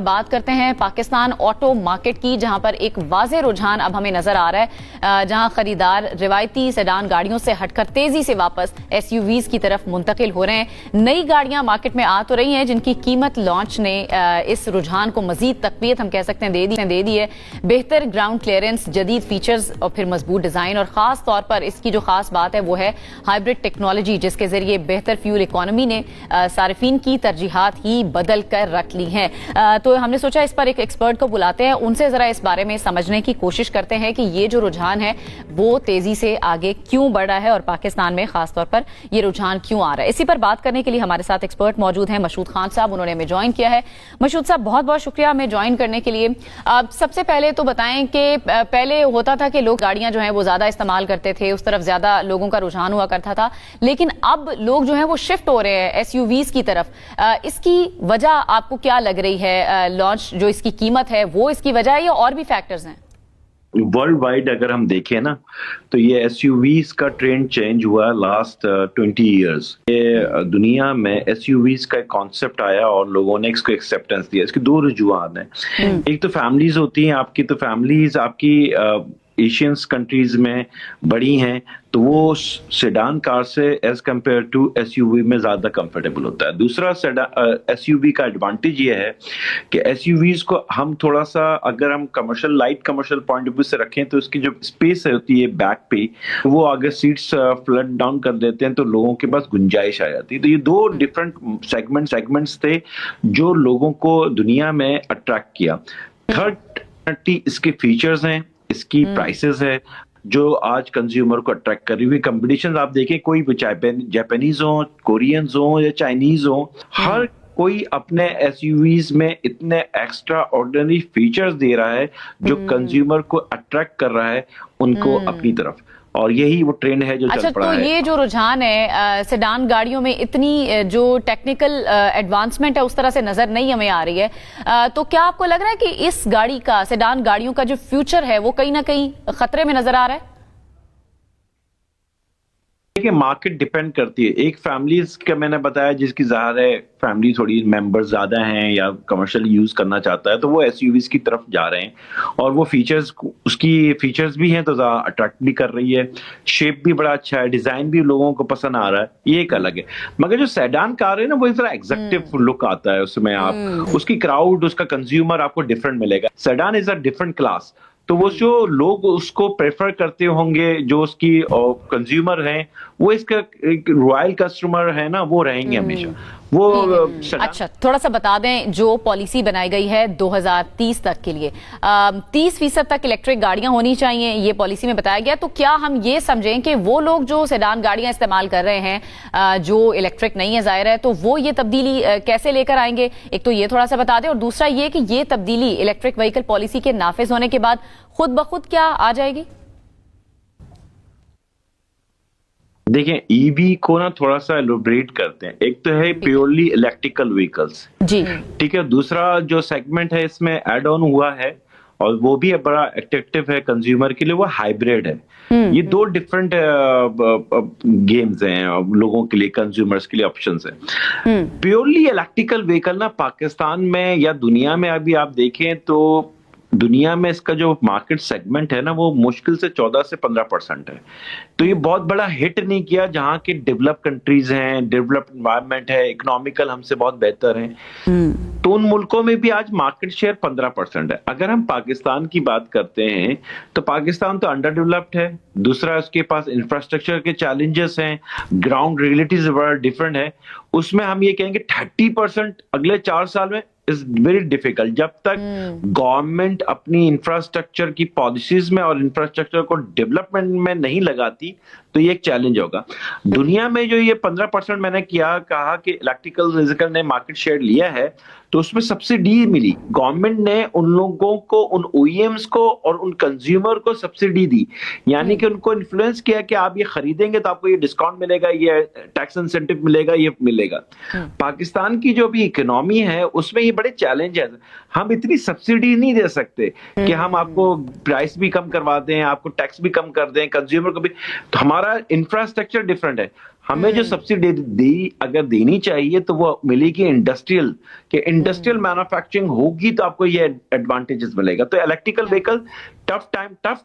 बात करते हैं पाकिस्तान ऑटो मार्केट की, जहां पर एक वाज़ेह रुझान अब हमें नजर आ रहा है, जहां खरीदार रिवायती सेडान गाड़ियों से हटकर तेजी से वापस एसयूवीज की तरफ मुंतकिल हो रहे हैं। नई गाड़ियां मार्केट में आ तो रही हैं जिनकी कीमत लॉन्च ने इस रुझान को मजीद तकवीत हम कह सकते हैं दे दी है। बेहतर ग्राउंड क्लियरेंस, जदीद फीचर्स और फिर मजबूत डिजाइन, और खास तौर पर इसकी जो खास बात है वो है हाइब्रिड टेक्नोलॉजी, जिसके जरिए बेहतर फ्यूल इकोनॉमी ने सारिफीन की तरजीहात ही बदल कर रख ली हैं। तो हमने सोचा इस पर एक एक्सपर्ट को बुलाते हैं, उनसे जरा इस बारे में समझने की कोशिश करते हैं कि ये जो रुझान है वो तेजी से आगे क्यों बढ़ रहा है और पाकिस्तान में खासतौर पर ये रुझान क्यों आ रहा है। इसी पर बात करने के लिए हमारे साथ एक्सपर्ट मौजूद हैं मशहूद खान साहब, उन्होंने हमें ज्वाइन किया है। मशहूद साहब, बहुत बहुत शुक्रिया हमें ज्वाइन करने के लिए। सबसे पहले तो बताएं कि पहले होता था कि लोग गाड़ियां जो है वो ज्यादा इस्तेमाल करते थे, उस तरफ ज्यादा लोगों का रुझान हुआ करता था, लेकिन अब लोग जो है वो शिफ्ट हो रहे हैं एसयूवीज की तरफ। इसकी वजह आपको क्या लग रही है? लॉन्च जो इसकी कीमत है वो इसकी वजह है या और भी फैक्टर्स हैं? वर्ल्ड वाइड अगर हम देखें ना तो ये एसयूवीज का ट्रेंड चेंज हुआ लास्ट 20 इयर्स। ये दुनिया में एसयूवीज का एक कॉन्सेप्ट आया और लोगों ने इसको एक्सेप्टेंस दिया। इसके दो रुझान हैं। एक तो फैमिलीज होती हैं आपकी, तो फैमिलीज आपकी एशियंस कंट्रीज में बड़ी हैं तो वो सेडान कार से एज कंपेयर टू एसयूवी में ज्यादा कंफर्टेबल होता है। दूसरा एसयूवी का एडवांटेज ये है कि एसयूवीज को हम थोड़ा सा अगर हम commercial light commercial point of view से रखें तो इसकी जो स्पेस होती है बैक पे, वो आगे सीट्स फ्लड डाउन कर देते हैं तो लोगों के पास गुंजाइश आ जाती है। तो ये दो डिफरेंट सेगमेंट्स थे जो लोगों को दुनिया में अट्रैक्ट किया। थर्ड इसके फीचर्स हैं, इसकी प्राइसेस है जो आज कंज्यूमर को अट्रैक्ट कर रही हुई। कंपटीशन आप देखें, कोई भी जापानीज हो, कोरियंस हो या चाइनीज हो, हर कोई अपने एसयूवीज में इतने एक्स्ट्रा ऑर्डिनरी फीचर्स दे रहा है जो कंज्यूमर को अट्रैक्ट कर रहा है उनको अपनी तरफ, और यही वो ट्रेंड है जो चल पड़ा है। तो ये जो रुझान है सेडान गाड़ियों में इतनी जो टेक्निकल एडवांसमेंट है उस तरह से नजर नहीं हमें आ रही है, तो क्या आपको लग रहा है कि इस गाड़ी का, सेडान गाड़ियों का जो फ्यूचर है वो कहीं ना कहीं खतरे में नजर आ रहा है? देखिए, मार्केट डिपेंड करती है। एक फैमिलीज का मैंने बताया जिसकी ज़ाहिर है फैमिली थोड़ी मेंबर्स ज्यादा हैं या कमर्शियल यूज करना चाहता है तो वो एसयूवीज की तरफ जा रहे हैं, और वो फीचर्स, उसकी फीचर्स भी हैं तो ज्यादा अट्रैक्ट भी कर रही है। शेप भी बड़ा अच्छा है, डिजाइन भी लोगों को पसंद आ रहा है, ये एक अलग है। मगर जो सेडान कार है ना वो जरा एग्जेक्टिव लुक आता है उसमें, आप उसकी क्राउड, उसका कंज्यूमर आपको डिफरेंट मिलेगा। Sedan is a different class, तो वो जो लोग उसको प्रेफर करते होंगे, जो उसकी कंज्यूमर हैं, वो इसका एक रॉयल कस्टमर है ना, वो रहेंगे हमेशा वो। अच्छा, थोड़ा सा बता दें, जो पॉलिसी बनाई गई है 2030 तक के लिए 30% तक इलेक्ट्रिक गाड़ियां होनी चाहिए, ये पॉलिसी में बताया गया। तो क्या हम ये समझें कि वो लोग जो सेडान गाड़ियां इस्तेमाल कर रहे हैं जो इलेक्ट्रिक नहीं है जाहिर है, तो वो ये तब्दीली कैसे लेकर आएंगे? एक तो ये थोड़ा सा बता दें, और दूसरा ये कि ये तब्दीली इलेक्ट्रिक व्हीकल पॉलिसी के नाफिज होने के बाद खुद ब खुद क्या आ जाएगी? देखें, ईवी को ना थोड़ा सा एलोबरेट करते हैं। एक तो है प्योरली इलेक्ट्रिकल व्हीकल्स, जी ठीक है। दूसरा जो सेगमेंट है इसमें एड ऑन हुआ है और वो भी बड़ा अट्रैक्टिव है कंज्यूमर के लिए, वो हाइब्रिड है। ये दो डिफरेंट गेम्स हैं लोगों के लिए, कंज्यूमर्स के लिए ऑप्शंस हैं। प्योरली इलेक्ट्रिकल व्हीकल ना पाकिस्तान में या दुनिया में अभी आप देखें तो दुनिया में इसका जो मार्केट सेगमेंट है ना वो मुश्किल से 14 से 15% है। तो ये बहुत बड़ा हिट नहीं किया जहां की डेवलप कंट्रीज हैं, डेवलप्ड एनवायरनमेंट है, इकोनॉमिकल हमसे बहुत बेहतर है। तो उन मुल्कों में भी आज मार्केट शेयर 15% है। अगर हम पाकिस्तान की बात करते हैं तो पाकिस्तान तो अंडर डेवलप्ड है, दूसरा उसके पास इंफ्रास्ट्रक्चर के चैलेंजेस हैं, ग्राउंड रियलिटीज बड़ा डिफरेंट है। उसमें हम ये कहेंगे 30% अगले 4 साल में इज वेरी डिफिकल्ट। जब तक गवर्नमेंट अपनी इंफ्रास्ट्रक्चर की पॉलिसीज में और इंफ्रास्ट्रक्चर को डेवलपमेंट में नहीं लगाती तो ये एक चैलेंज होगा। दुनिया में जो ये 15% मैंने कहा कि इलेक्ट्रिकल व्हीकल ने मार्केट शेयर लिया है, तो उसमें सब्सिडी मिली। गवर्नमेंट ने उन लोगों को, उन ओईएम्स को और उन कंज्यूमर को सब्सिडी दी, यानी कि उनको इन्फ्लुएंस किया कि आप ये खरीदेंगे तो आपको ये डिस्काउंट मिलेगा, ये टैक्स इंसेंटिव मिलेगा, ये मिलेगा। पाकिस्तान की जो भी इकोनॉमी है उसमें ये बड़े चैलेंज है। हम इतनी सब्सिडी नहीं दे सकते कि हम आपको प्राइस भी कम करवा दें, आपको टैक्स भी कम कर दें, कंज्यूमर को भी। तो हमारा इंफ्रास्ट्रक्चर डिफरेंट है। हमें जो सब्सिडी अगर देनी चाहिए तो वो मिलेगी इंडस्ट्रियल मैन्युफैक्चरिंग होगी तो आपको ये एडवांटेजेस मिलेगा। तो इलेक्ट्रिकल व्हीकल टफ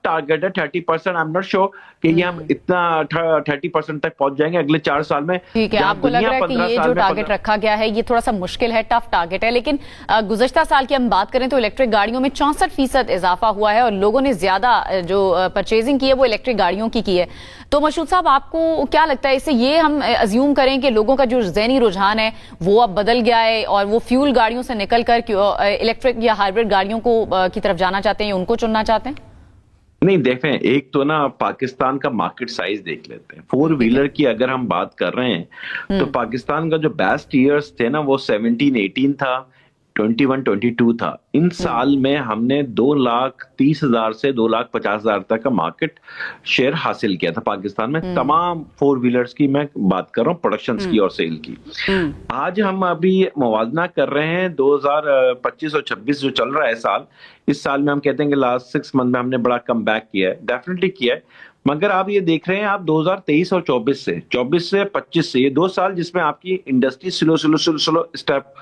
टारगेट है 30%। आई एम नॉट श्योर कि ये हम इतना 30% तक पहुंच जाएंगे अगले 4 साल में। ठीक है, आपको लग रहा है कि ये जो टारगेट रखा गया है ये थोड़ा सा मुश्किल है, टफ टारगेट है। लेकिन गुज़श्ता साल की हम बात करें तो इलेक्ट्रिक गाड़ियों में 64% इजाफा हुआ है और लोगों ने ज्यादा जो परचेजिंग की है वो इलेक्ट्रिक गाड़ियों की है। तो मशहूद साहब, आपको क्या लगता है इससे ये हम अज्यूम करें कि लोगों का जो ज़हनी रुझान है वो अब बदल गया है और वो फ्यूल गाड़ियों से निकलकर इलेक्ट्रिक या हाइब्रिड गाड़ियों को की तरफ जाना चाहते हैं, उनको चुनना चाहते हैं? नहीं, देखें, एक तो ना पाकिस्तान का मार्केट साइज देख लेते हैं। 4 व्हीलर की अगर हम बात कर रहे हैं तो पाकिस्तान का जो बेस्ट ईयर्स थे ना वो 17-18 था, 21-22 था। इन साल में हमने 2,30,000 से 2,50,000 तक का मार्केट शेयर हासिल किया था पाकिस्तान में। तमाम 4 व्हीलर्स की मैं बात कर रहा हूँ, प्रोडक्शन की और सेल की। आज हम अभी मुवाजना कर रहे हैं 2025 और 26 जो चल रहा है साल। इस साल में हम कहते हैं कि लास्ट 6 मंथ में हमने बड़ा कम बैक किया है, डेफिनेटली किया है। मगर आप ये देख रहे हैं, आप 2023 और 24 से 25 से ये 2 साल जिसमें आपकी इंडस्ट्री स्लो स्टेप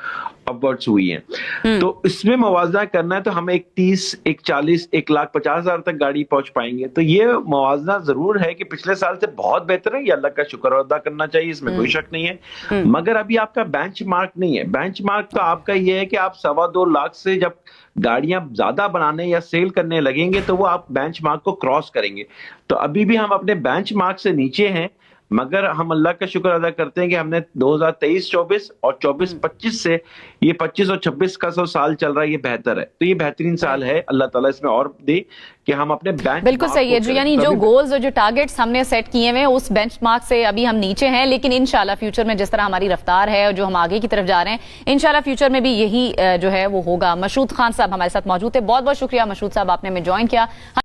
अपवर्ड्स हुई है। तो इसमें मुवाजना करना है तो हम 31, 140, 1,50,000 तक गाड़ी पहुंच पाएंगे। तो ये मुवाजना जरूर है कि पिछले साल से बहुत बेहतर है, ये अल्लाह का शुक्र अदा करना चाहिए, इसमें कोई शक नहीं है। मगर अभी आपका बेंचमार्क नहीं है। बेंचमार्क तो आपका ये है कि आप 2.25 लाख से जब गाड़ियां ज्यादा बनाने या सेल करने लगेंगे तो वो आप बेंचमार्क को क्रॉस करेंगे। तो अभी भी हम अपने बेंचमार्क से नीचे हैं, मगर हम अल्लाह का शुक्र अदा करते हैं कि हमने 2023-24 और 24-25 से ये 25 और 26 का साल चल रहा है, ये बेहतर है। तो ये बेहतरीन साल है, अल्लाह ताला इसमें और दे कि हम अपने बेंच। बिल्कुल सही है जी, यानी जो गोल्स और जो टारगेट्स हमने सेट किए हैं उस बेंचमार्क से अभी हम नीचे हैं, लेकिन इंशाल्लाह फ्यूचर में जिस तरह हमारी रफ्तार है और जो हम आगे की तरफ जा रहे हैं, इंशाल्लाह फ्यूचर में भी यही जो है वो होगा। मशहूद खान साहब हमारे साथ मौजूद थे। बहुत बहुत शुक्रिया मशहूद साहब, आपने हमें ज्वाइन किया।